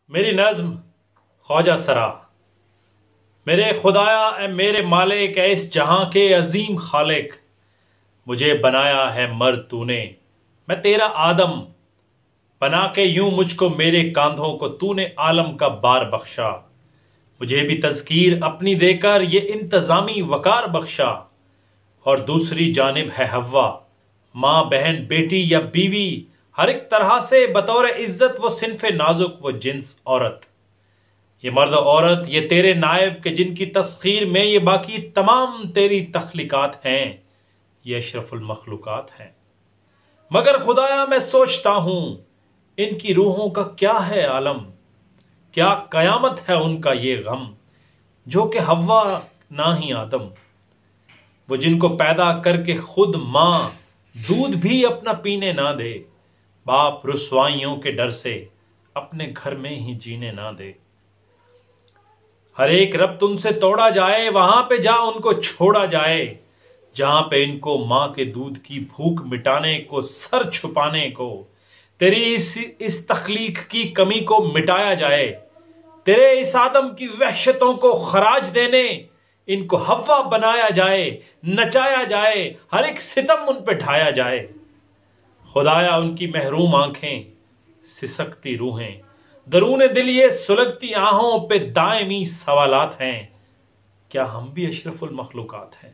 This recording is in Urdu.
میری نظم خواجہ سرا۔ میرے خدایا اے میرے مالک، اے اس جہاں کے عظیم خالق، مجھے بنایا ہے مرد تو نے، میں تیرا آدم بنا کے یوں مجھ کو میرے کاندھوں کو تو نے عالم کا بار بخشا، مجھے بھی تذکیر اپنی دے کر یہ انتظامی وقار بخشا، اور دوسری جانب ہے حوا، ماں بہن بیٹی یا بیوی، ہر ایک طرح سے بطور عزت وہ صنف نازک وہ جنس عورت، یہ مرد و عورت یہ تیرے نائب کہ جن کی تسخیر میں یہ باقی تمام تیری تخلیقات ہیں، یہ اشرف المخلوقات ہیں۔ مگر خدایا میں سوچتا ہوں ان کی روحوں کا کیا ہے عالم، کیا قیامت ہے ان کا یہ غم، جو کہ حوا نہ ہی آدم، وہ جن کو پیدا کر کے خود ماں دودھ بھی اپنا پینے نہ دے، باپ رسوائیوں کے ڈر سے اپنے گھر میں ہی جینے نہ دے۔ ہر ایک ربط ان سے توڑا جائے، وہاں پہ جا ان کو چھوڑا جائے، جہاں پہ ان کو ماں کے دودھ کی بھوک مٹانے کو، سر چھپانے کو، تیری اس تخلیق کی کمی کو مٹایا جائے، تیرے اس آدم کی وحشتوں کو خراج دینے ان کو حوا بنایا جائے، نچایا جائے، ہر ایک ستم ان پہ ڈھایا جائے۔ خدایا ان کی محروم آنکھیں، سسکتی روحیں، درون دل یہ سلگتی آہوں پہ دائمی سوالات ہیں، کیا ہم بھی اشرف المخلوقات ہیں؟